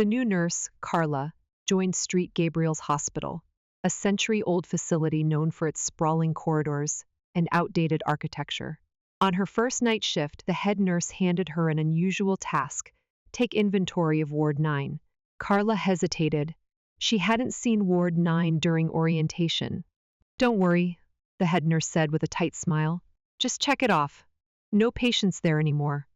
The new nurse, Carla, joined Street Gabriel's hospital, a century-old facility known for its sprawling corridors and outdated architecture. On her first night shift, the head nurse handed her an unusual task: take inventory of Ward 9. Carla hesitated. She hadn't seen Ward 9 during orientation. Don't worry, the head nurse said with a tight smile. Just check it off. No patients there anymore.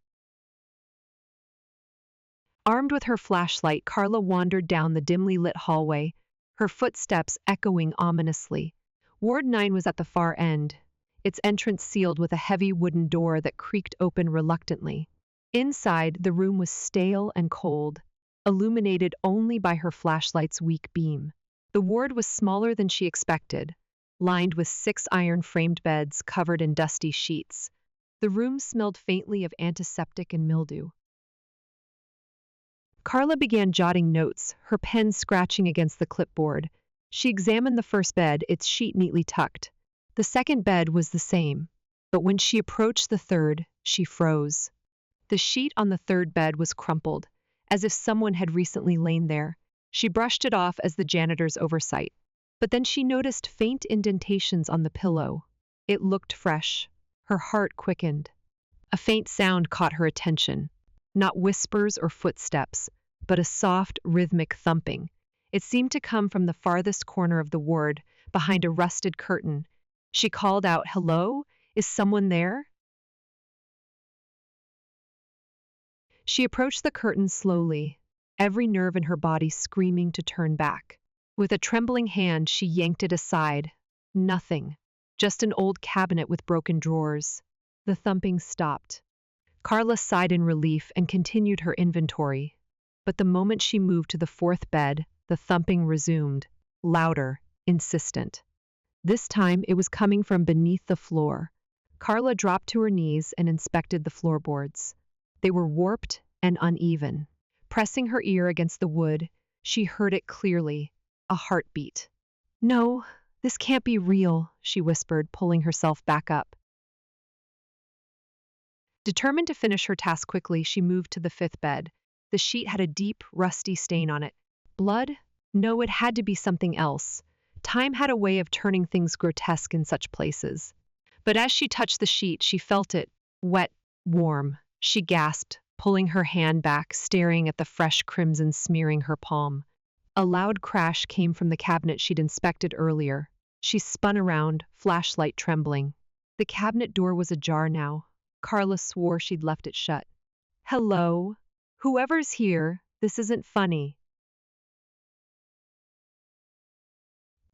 Armed with her flashlight, Carla wandered down the dimly lit hallway, her footsteps echoing ominously. Ward 9 was at the far end, its entrance sealed with a heavy wooden door that creaked open reluctantly. Inside, the room was stale and cold, illuminated only by her flashlight's weak beam. The ward was smaller than she expected, lined with 6 iron-framed beds covered in dusty sheets. The room smelled faintly of antiseptic and mildew. Carla began jotting notes, her pen scratching against the clipboard. She examined the first bed, its sheet neatly tucked. The second bed was the same, but when she approached the third, she froze. The sheet on the third bed was crumpled, as if someone had recently lain there. She brushed it off as the janitor's oversight. But then she noticed faint indentations on the pillow. It looked fresh. Her heart quickened. A faint sound caught her attention. Not whispers or footsteps, but a soft, rhythmic thumping. It seemed to come from the farthest corner of the ward, behind a rusted curtain. She called out, "Hello? Is someone there?" She approached the curtain slowly, every nerve in her body screaming to turn back. With a trembling hand, she yanked it aside. Nothing. Just an old cabinet with broken drawers. The thumping stopped. Carla sighed in relief and continued her inventory. But the moment she moved to the fourth bed, the thumping resumed, louder, insistent. This time it was coming from beneath the floor. Carla dropped to her knees and inspected the floorboards. They were warped and uneven. Pressing her ear against the wood, she heard it clearly, a heartbeat. "No, this can't be real," she whispered, pulling herself back up. Determined to finish her task quickly, she moved to the fifth bed. The sheet had a deep, rusty stain on it. Blood? No, it had to be something else. Time had a way of turning things grotesque in such places. But as she touched the sheet, she felt it, wet, warm. She gasped, pulling her hand back, staring at the fresh crimson smearing her palm. A loud crash came from the cabinet she'd inspected earlier. She spun around, flashlight trembling. The cabinet door was ajar now. Carla swore she'd left it shut. "Hello? Whoever's here, this isn't funny."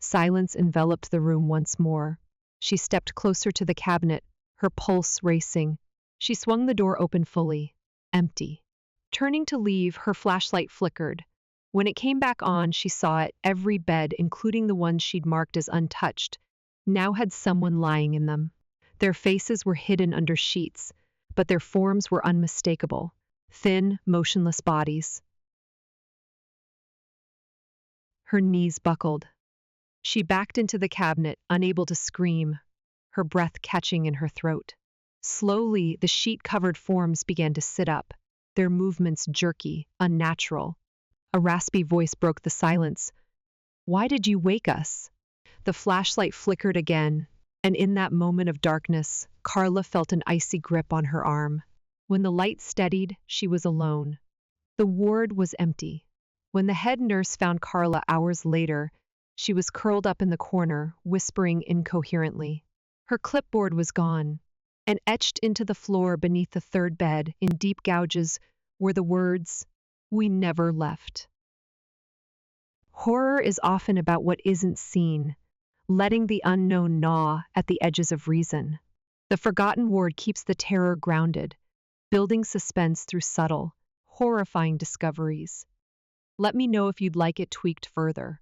Silence enveloped the room once more. She stepped closer to the cabinet, her pulse racing. She swung the door open fully. Empty. Turning to leave, her flashlight flickered. When it came back on, she saw it. Every bed, including the ones she'd marked as untouched, now had someone lying in them. Their faces were hidden under sheets, but their forms were unmistakable. Thin, motionless bodies. Her knees buckled. She backed into the cabinet, unable to scream, her breath catching in her throat. Slowly, the sheet-covered forms began to sit up, their movements jerky, unnatural. A raspy voice broke the silence. "Why did you wake us?" The flashlight flickered again, and in that moment of darkness, Carla felt an icy grip on her arm. When the light steadied, she was alone. The ward was empty. When the head nurse found Carla hours later, she was curled up in the corner, whispering incoherently. Her clipboard was gone, and etched into the floor beneath the third bed in deep gouges were the words, "We never left." Horror is often about what isn't seen, letting the unknown gnaw at the edges of reason. The forgotten ward keeps the terror grounded, building suspense through subtle, horrifying discoveries. Let me know if you'd like it tweaked further.